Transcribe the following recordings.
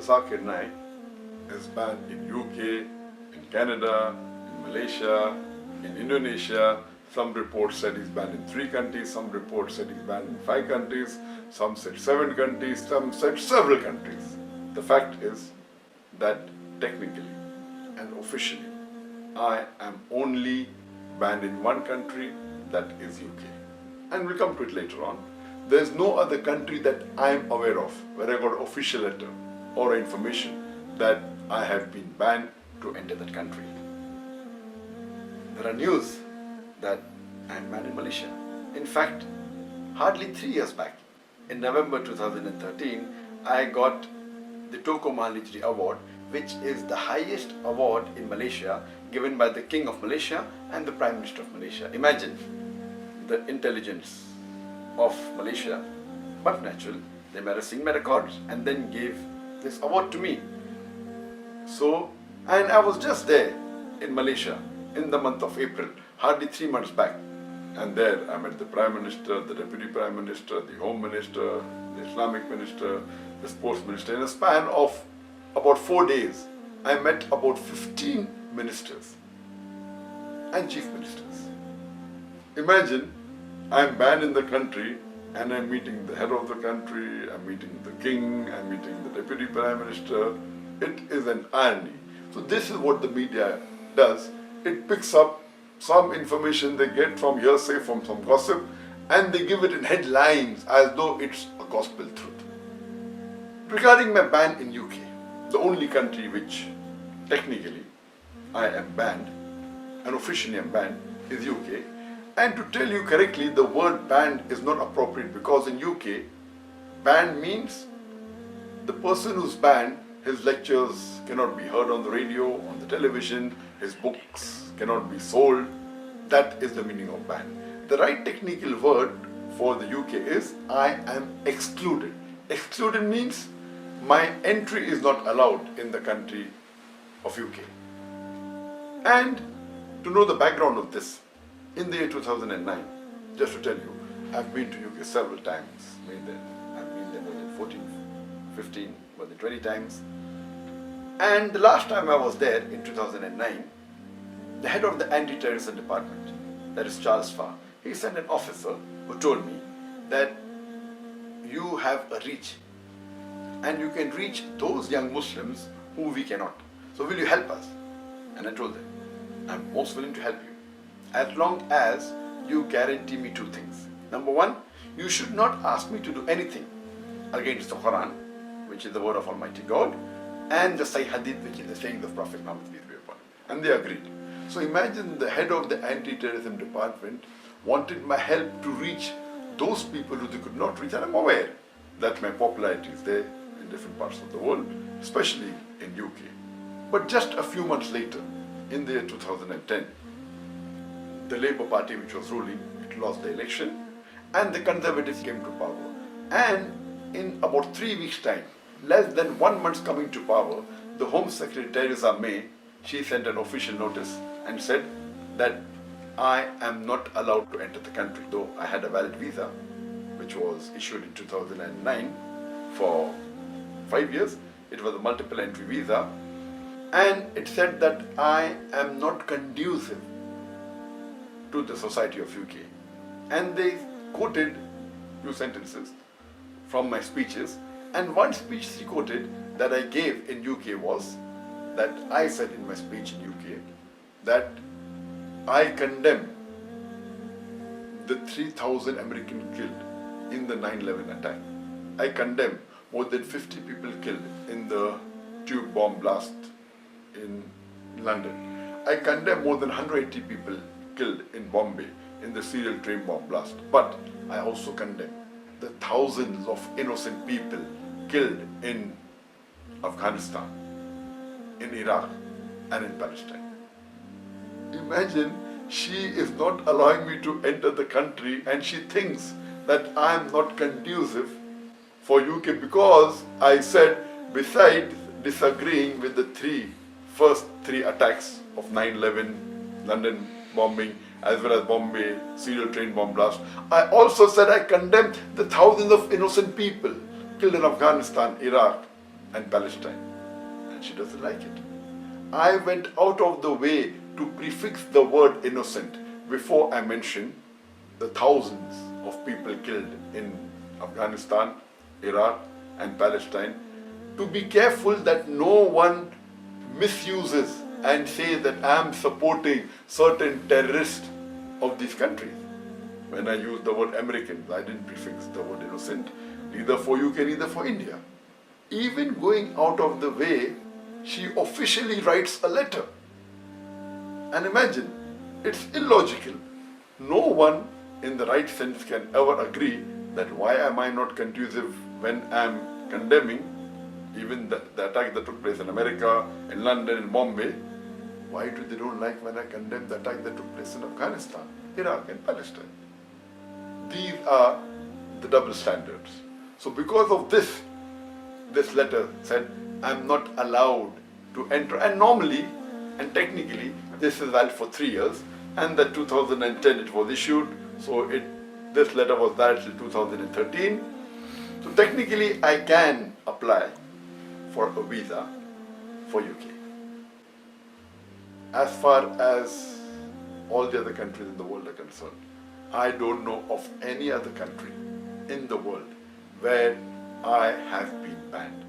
Zakir Naik is banned in UK, in Canada, in Malaysia, in Indonesia. Some reports said he's banned in 3 countries, some reports said he's banned in 5 countries, some said 7 countries, some said several countries. The fact is that technically and officially I am only banned in 1 country, that is UK. And we'll come to it later on. There's no other country that I'm aware of where I got official letter or information that I have been banned to enter that country. There are news that I'm banned in Malaysia. In fact, hardly 3 years back, in November 2013, I got the Toko Mahalijri Award, which is the highest award in Malaysia given by the King of Malaysia and the Prime Minister of Malaysia. Imagine the intelligence of Malaysia, but natural, they made a sing records and then gave this award to me. So, and I was just there in Malaysia in the month of April, hardly 3 months back. And there I met the Prime Minister, the Deputy Prime Minister, the Home Minister, the Islamic Minister, the Sports Minister. In a span of about 4 days, I met about 15 ministers and chief ministers. Imagine, I'm banned in the country and I'm meeting the head of the country, I'm meeting the king, I'm meeting the deputy prime minister. It is an irony. So this is what the media does. It picks up some information they get from hearsay, from some gossip, and they give it in headlines as though it's a gospel truth. Regarding my ban in UK, the only country which technically I am banned and officially am banned is UK. And to tell you correctly, the word banned is not appropriate because in UK, banned means the person who's banned, his lectures cannot be heard on the radio, on the television, his books cannot be sold. That is the meaning of ban. The right technical word for the UK is I am excluded. Excluded means my entry is not allowed in the country of UK. And to know the background of this, in the year 2009, just to tell you, I've been to UK several times. I've been there more than 14, 15, more than 20 times. And the last time I was there in 2009, the head of the anti-terrorism department, that is Charles Farr, he sent an officer who told me that you have a reach and you can reach those young Muslims who we cannot. So will you help us? And I told them, I'm most willing to help you, as long as you guarantee me 2 things. Number 1, you should not ask me to do anything against the Quran, which is the word of Almighty God, and the Sahih Hadith, which is the saying of Prophet Muhammad. And they agreed. So imagine the head of the anti-terrorism department wanted my help to reach those people who they could not reach, and I'm aware that my popularity is there in different parts of the world, especially in UK. But just a few months later, in the year 2010, the Labour Party, which was ruling, it lost the election, and the Conservatives came to power. And in about 3 weeks' time, less than 1 month coming to power, the Home Secretary Theresa May, she sent an official notice and said that I am not allowed to enter the country, though I had a valid visa, which was issued in 2009 for 5 years. It was a multiple entry visa, and it said that I am not conducive to the society of UK. And they quoted 2 sentences from my speeches, and one speech she quoted that I gave in UK was that I said in my speech in UK that I condemn the 3,000 Americans killed in the 9/11 attack. I condemn more than 50 people killed in the tube bomb blast in London. I condemn more than 180 people killed in Bombay in the serial train bomb blast. But I also condemn the thousands of innocent people killed in Afghanistan, in Iraq, and in Palestine. Imagine, she is not allowing me to enter the country and she thinks that I am not conducive for UK because I said, besides disagreeing with the first three attacks of 9/11, London bombing, as well as Bombay serial train bomb blast, I also said I condemned the thousands of innocent people killed in Afghanistan, Iraq, and Palestine. And she doesn't like it. I went out of the way to prefix the word innocent before I mention the thousands of people killed in Afghanistan, Iraq, and Palestine, to be careful that no one misuses and says that I am supporting certain terrorists of these countries. When I used the word Americans, I didn't prefix the word innocent, neither for UK, neither for India. Even going out of the way, she officially writes a letter. And imagine, it's illogical. No one in the right sense can ever agree that why am I not conducive when I'm condemning even the attack that took place in America, in London, in Bombay. Why do they don't like when I condemn the attack that took place in Afghanistan, Iraq, and Palestine? These are the double standards. So because of this letter said, I'm not allowed to enter. And normally, and technically, this is valid for 3 years. And that 2010 it was issued. So this letter was valid till 2013. So technically, I can apply for a visa for UK. As far as all the other countries in the world are concerned, I don't know of any other country in the world where I have been banned.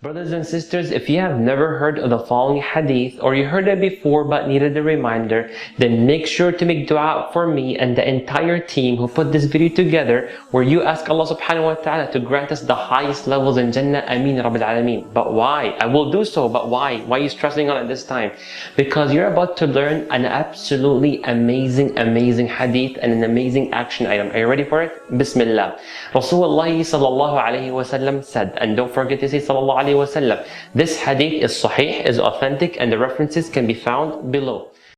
Brothers and sisters, if you have never heard of the following hadith, or you heard it before but needed a reminder, then make sure to make dua for me and the entire team who put this video together, where you ask Allah subhanahu wa ta'ala to grant us the highest levels in Jannah. Ameen Rabbil Alameen. But why? I will do so, but why? Why are you stressing on it this time? Because you're about to learn an absolutely amazing hadith and an amazing action item. Are you ready for it? Bismillah. Rasulullah sallallahu alayhi wa sallam said, and don't forget to say sallallahu alayhi wa sallam, this hadith is sahih, is authentic, and the references can be found below.